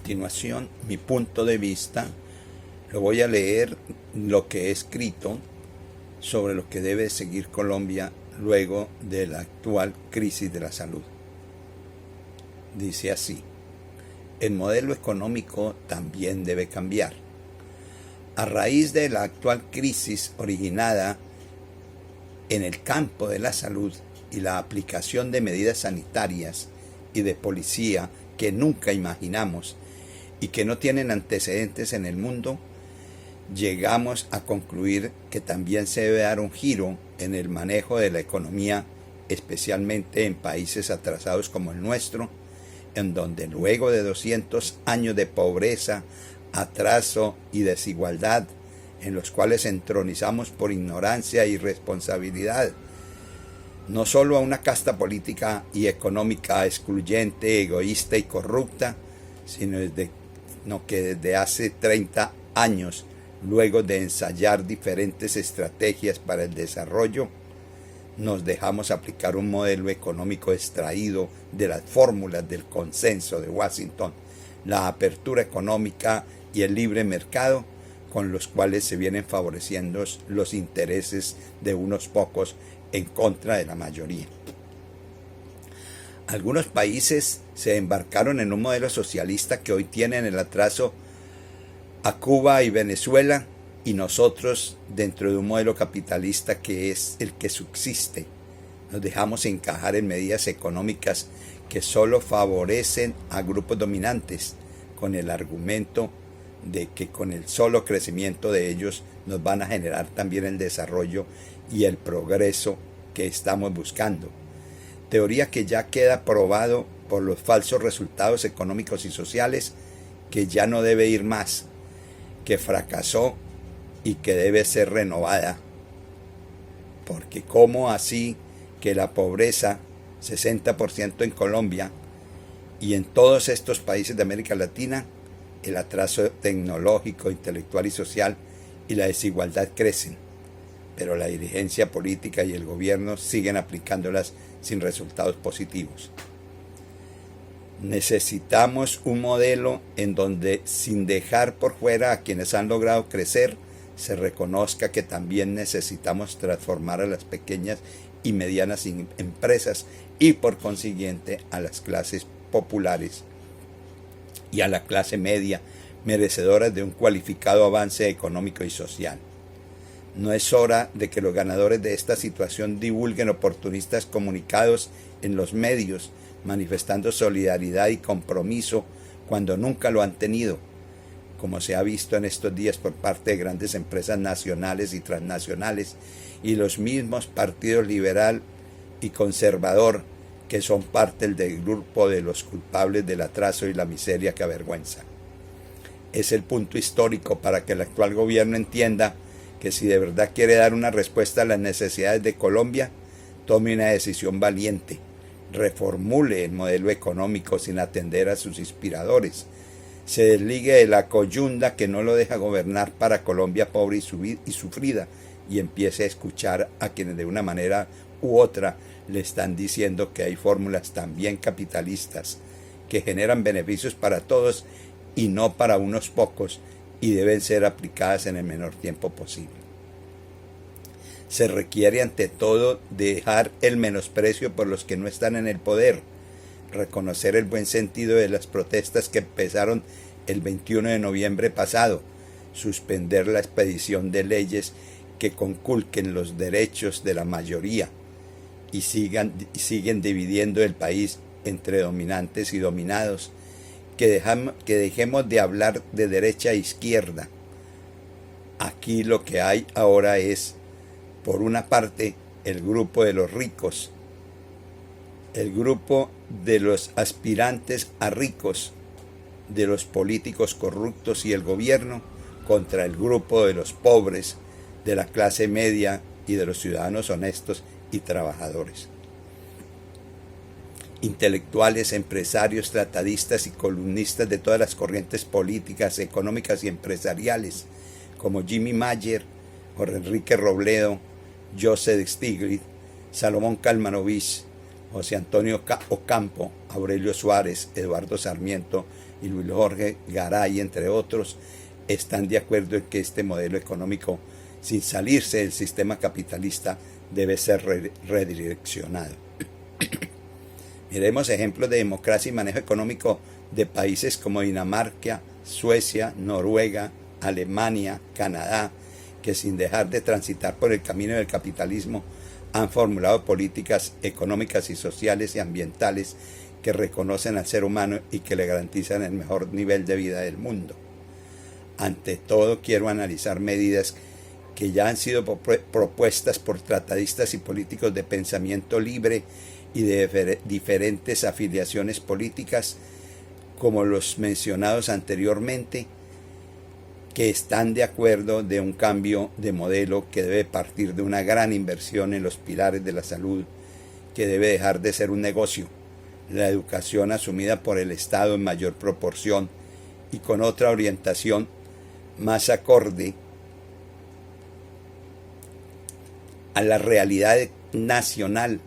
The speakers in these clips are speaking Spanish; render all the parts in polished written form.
continuación mi punto de vista. Lo voy a leer lo que he escrito sobre lo que debe seguir Colombia luego de la actual crisis de la salud. Dice así: el modelo económico también debe cambiar. A raíz de la actual crisis originada en el campo de la salud y la aplicación de medidas sanitarias y de policía que nunca imaginamos y que no tienen antecedentes en el mundo, llegamos a concluir que también se debe dar un giro en el manejo de la economía, especialmente en países atrasados como el nuestro, en donde luego de 200 años de pobreza, atraso y desigualdad, en los cuales entronizamos por ignorancia y irresponsabilidad, no solo a una casta política y económica excluyente, egoísta y corrupta, sino que desde hace 30 años, luego de ensayar diferentes estrategias para el desarrollo, nos dejamos aplicar un modelo económico extraído de las fórmulas del consenso de Washington, la apertura económica y el libre mercado, con los cuales se vienen favoreciendo los intereses de unos pocos en contra de la mayoría. Algunos países se embarcaron en un modelo socialista que hoy tienen el atraso a Cuba y Venezuela, y nosotros dentro de un modelo capitalista que es el que subsiste. Nos dejamos encajar en medidas económicas que solo favorecen a grupos dominantes, con el argumento de que con el solo crecimiento de ellos nos van a generar también el desarrollo y el progreso que estamos buscando. Teoría que ya queda probado por los falsos resultados económicos y sociales, que ya no debe ir más, que fracasó y que debe ser renovada. Porque ¿cómo así que la pobreza, 60% en Colombia y en todos estos países de América Latina, el atraso tecnológico, intelectual y social y la desigualdad crecen, pero la dirigencia política y el gobierno siguen aplicándolas sin resultados positivos? Necesitamos un modelo en donde, sin dejar por fuera a quienes han logrado crecer, se reconozca que también necesitamos transformar a las pequeñas y medianas empresas y por consiguiente a las clases populares y a la clase media, merecedoras de un cualificado avance económico y social. No es hora de que los ganadores de esta situación divulguen oportunistas comunicados en los medios, manifestando solidaridad y compromiso cuando nunca lo han tenido, como se ha visto en estos días por parte de grandes empresas nacionales y transnacionales y los mismos partidos liberal y conservador, que son parte del grupo de los culpables del atraso y la miseria que avergüenza. Es el punto histórico para que el actual gobierno entienda que si de verdad quiere dar una respuesta a las necesidades de Colombia, tome una decisión valiente, reformule el modelo económico sin atender a sus inspiradores, se desligue de la coyunda que no lo deja gobernar para Colombia pobre y sufrida, y empiece a escuchar a quienes de una manera u otra le están diciendo que hay fórmulas también capitalistas que generan beneficios para todos y no para unos pocos, y deben ser aplicadas en el menor tiempo posible. Se requiere ante todo dejar el menosprecio por los que no están en el poder, reconocer el buen sentido de las protestas que empezaron el 21 de noviembre pasado, suspender la expedición de leyes que conculquen los derechos de la mayoría y siguen dividiendo el país entre dominantes y dominados, que dejemos de hablar de derecha e izquierda. Aquí lo que hay ahora es, por una parte, el grupo de los ricos, el grupo de los aspirantes a ricos, de los políticos corruptos y el gobierno, contra el grupo de los pobres, de la clase media y de los ciudadanos honestos y trabajadores. Intelectuales, empresarios, tratadistas y columnistas de todas las corrientes políticas, económicas y empresariales, como Jimmy Mayer, Jorge Enrique Robledo, Joseph Stiglitz, Salomón Kalmanovich, José Antonio Ocampo, Aurelio Suárez, Eduardo Sarmiento y Luis Jorge Garay, entre otros, están de acuerdo en que este modelo económico, sin salirse del sistema capitalista, debe ser redireccionado. Miremos ejemplos de democracia y manejo económico de países como Dinamarca, Suecia, Noruega, Alemania, Canadá, que sin dejar de transitar por el camino del capitalismo han formulado políticas económicas y sociales y ambientales que reconocen al ser humano y que le garantizan el mejor nivel de vida del mundo. Ante todo, quiero analizar medidas que ya han sido propuestas por tratadistas y políticos de pensamiento libre y de diferentes afiliaciones políticas, como los mencionados anteriormente, que están de acuerdo de un cambio de modelo que debe partir de una gran inversión en los pilares de la salud, que debe dejar de ser un negocio, la educación asumida por el Estado en mayor proporción y con otra orientación más acorde a la realidad nacional,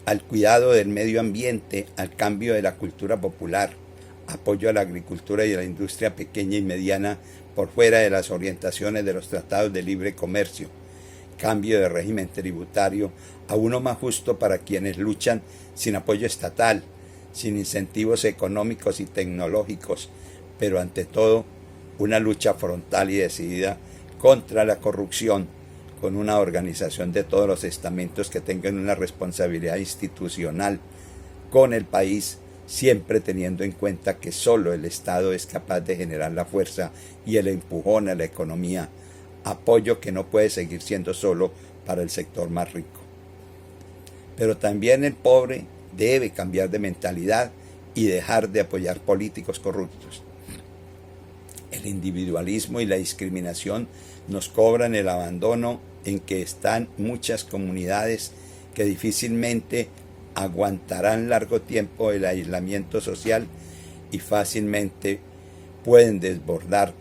al cuidado del medio ambiente, al cambio de la cultura popular, apoyo a la agricultura y a la industria pequeña y mediana por fuera de las orientaciones de los tratados de libre comercio, cambio de régimen tributario a uno más justo para quienes luchan sin apoyo estatal, sin incentivos económicos y tecnológicos, pero ante todo una lucha frontal y decidida contra la corrupción, con una organización de todos los estamentos que tengan una responsabilidad institucional con el país, siempre teniendo en cuenta que solo el Estado es capaz de generar la fuerza y el empujón a la economía, apoyo que no puede seguir siendo solo para el sector más rico. Pero también el pobre debe cambiar de mentalidad y dejar de apoyar políticos corruptos. El individualismo y la discriminación nos cobran el abandono en que están muchas comunidades que difícilmente aguantarán largo tiempo el aislamiento social y fácilmente pueden desbordar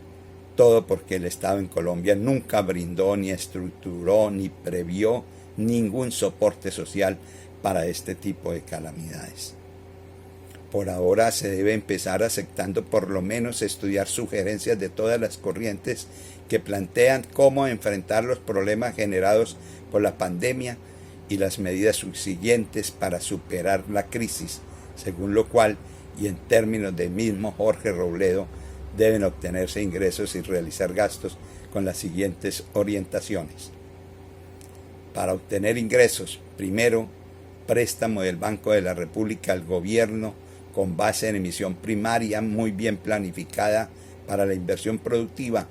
todo porque el Estado en Colombia nunca brindó, ni estructuró, ni previó ningún soporte social para este tipo de calamidades. Por ahora se debe empezar aceptando por lo menos estudiar sugerencias de todas las corrientes que plantean cómo enfrentar los problemas generados por la pandemia y las medidas subsiguientes para superar la crisis, según lo cual, y en términos del mismo Jorge Robledo, deben obtenerse ingresos y realizar gastos con las siguientes orientaciones. Para obtener ingresos, primero, préstamo del Banco de la República al gobierno con base en emisión primaria muy bien planificada para la inversión productiva,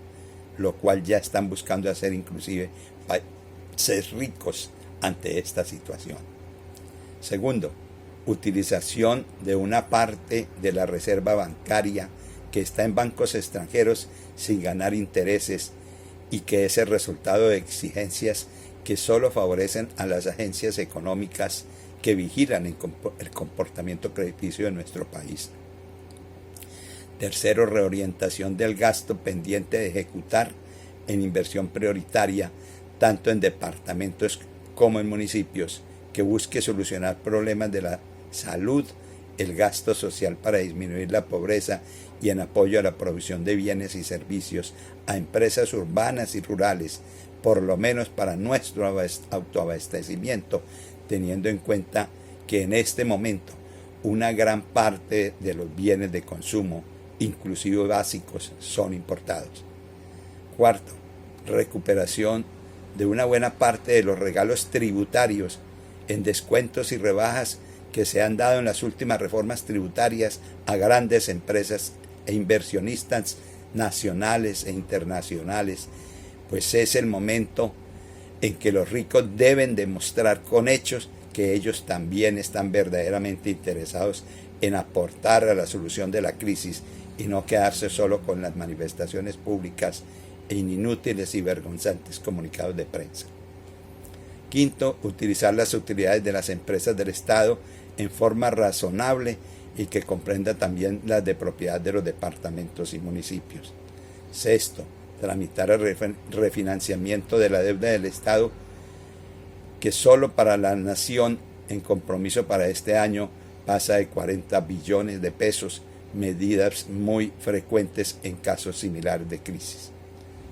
lo cual ya están buscando hacer inclusive países ricos ante esta situación. Segundo, utilización de una parte de la reserva bancaria que está en bancos extranjeros sin ganar intereses y que es el resultado de exigencias que solo favorecen a las agencias económicas que vigilan el comportamiento crediticio de nuestro país. Tercero, reorientación del gasto pendiente de ejecutar en inversión prioritaria, tanto en departamentos como en municipios, que busque solucionar problemas de la salud, el gasto social para disminuir la pobreza y en apoyo a la provisión de bienes y servicios a empresas urbanas y rurales, por lo menos para nuestro autoabastecimiento, teniendo en cuenta que en este momento una gran parte de los bienes de consumo, inclusive básicos, son importados. Cuarto, recuperación de una buena parte de los regalos tributarios en descuentos y rebajas que se han dado en las últimas reformas tributarias a grandes empresas e inversionistas nacionales e internacionales, pues es el momento en que los ricos deben demostrar con hechos que ellos también están verdaderamente interesados en aportar a la solución de la crisis y no quedarse solo con las manifestaciones públicas en inútiles y vergonzantes comunicados de prensa. Quinto, utilizar las utilidades de las empresas del Estado en forma razonable y que comprenda también las de propiedad de los departamentos y municipios. Sexto, tramitar el refinanciamiento de la deuda del Estado, que solo para la nación en compromiso para este año pasa de 40 billones de pesos, medidas muy frecuentes en casos similares de crisis.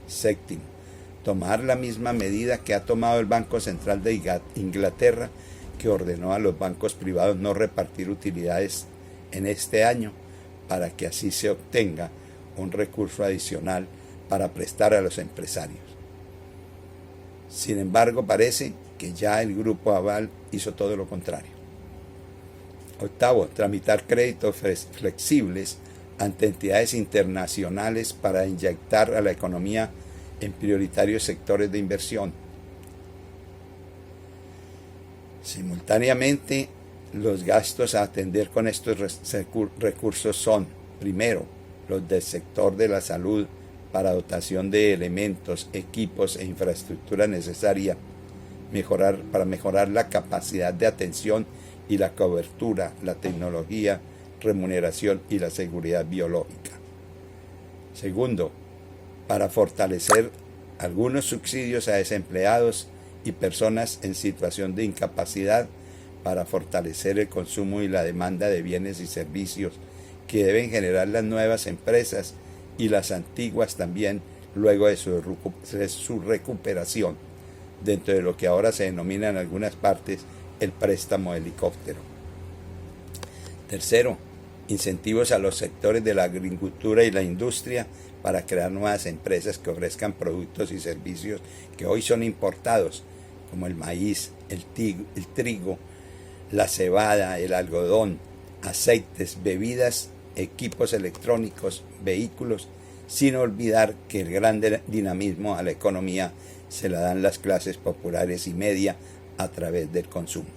Séptimo, tomar la misma medida que ha tomado el Banco Central de Inglaterra, que ordenó a los bancos privados no repartir utilidades en este año para que así se obtenga un recurso adicional para prestar a los empresarios. Sin embargo, parece que ya el Grupo Aval hizo todo lo contrario. Octavo, tramitar créditos flexibles ante entidades internacionales para inyectar a la economía en prioritarios sectores de inversión. Simultáneamente, los gastos a atender con estos recursos son, primero, los del sector de la salud para dotación de elementos, equipos e infraestructura necesaria para mejorar la capacidad de atención y la cobertura, la tecnología, remuneración y la seguridad biológica. Segundo, para fortalecer algunos subsidios a desempleados y personas en situación de incapacidad, para fortalecer el consumo y la demanda de bienes y servicios que deben generar las nuevas empresas y las antiguas también luego de su recuperación, dentro de lo que ahora se denomina en algunas partes el préstamo de helicóptero. Tercero, incentivos a los sectores de la agricultura y la industria para crear nuevas empresas que ofrezcan productos y servicios que hoy son importados, como el maíz, el trigo, la cebada, el algodón, aceites, bebidas, equipos electrónicos, vehículos, sin olvidar que el gran dinamismo a la economía se la dan las clases populares y media a través del consumo.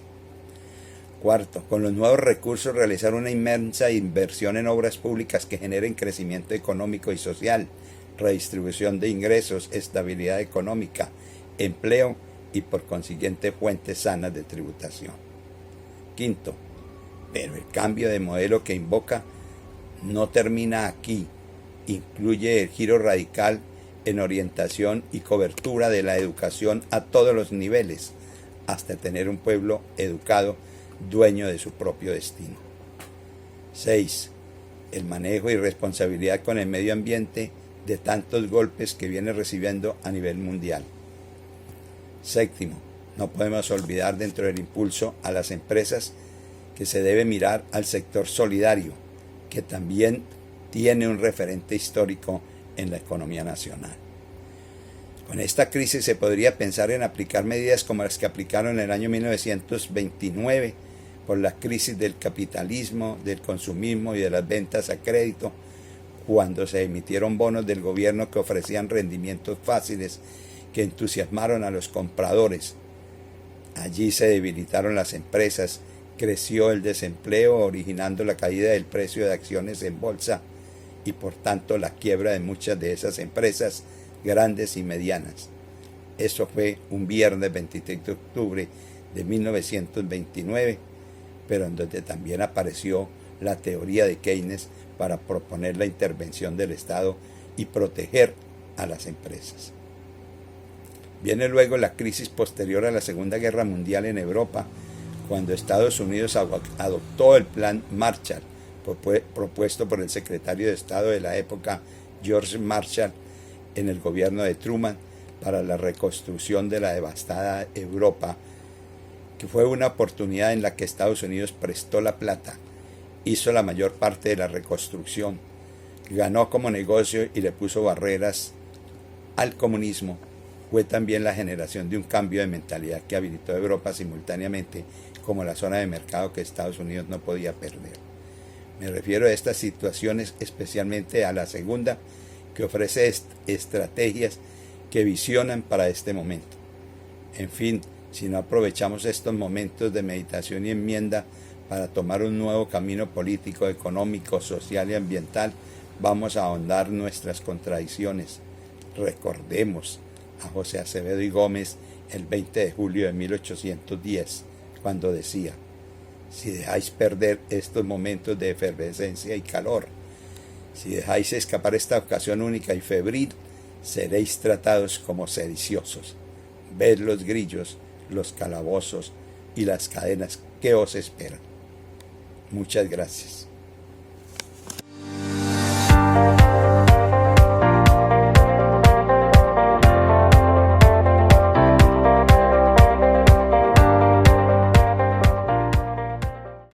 Cuarto, con los nuevos recursos realizar una inmensa inversión en obras públicas que generen crecimiento económico y social, redistribución de ingresos, estabilidad económica, empleo y por consiguiente fuentes sanas de tributación. Quinto, pero el cambio de modelo que invoca no termina aquí, incluye el giro radical en orientación y cobertura de la educación a todos los niveles, hasta tener un pueblo educado, dueño de su propio destino. 6. El manejo y responsabilidad con el medio ambiente de tantos golpes que viene recibiendo a nivel mundial. Séptimo, no podemos olvidar dentro del impulso a las empresas que se debe mirar al sector solidario, que también tiene un referente histórico en la economía nacional. Con esta crisis se podría pensar en aplicar medidas como las que aplicaron en el año 1929 por la crisis del capitalismo, del consumismo y de las ventas a crédito, cuando se emitieron bonos del gobierno que ofrecían rendimientos fáciles que entusiasmaron a los compradores. Allí se debilitaron las empresas, creció el desempleo, originando la caída del precio de acciones en bolsa y por tanto la quiebra de muchas de esas empresas grandes y medianas. Eso fue un viernes 23 de octubre de 1929, pero en donde también apareció la teoría de Keynes para proponer la intervención del Estado y proteger a las empresas. Viene luego la crisis posterior a la Segunda Guerra Mundial en Europa, cuando Estados Unidos adoptó el Plan Marshall, propuesto por el secretario de Estado de la época, George Marshall, en el gobierno de Truman, para la reconstrucción de la devastada Europa, que fue una oportunidad en la que Estados Unidos prestó la plata, hizo la mayor parte de la reconstrucción, ganó como negocio y le puso barreras al comunismo. Fue también la generación de un cambio de mentalidad que habilitó a Europa simultáneamente como la zona de mercado que Estados Unidos no podía perder. Me refiero a estas situaciones, especialmente a la segunda, que ofrece estrategias que visionan para este momento. En fin, si no aprovechamos estos momentos de meditación y enmienda para tomar un nuevo camino político, económico, social y ambiental, vamos a ahondar nuestras contradicciones. Recordemos a José Acevedo y Gómez el 20 de julio de 1810, cuando decía: si dejáis perder estos momentos de efervescencia y calor, si dejáis escapar esta ocasión única y febril, seréis tratados como sediciosos. Ved los grillos, los calabozos y las cadenas que os esperan. Muchas gracias.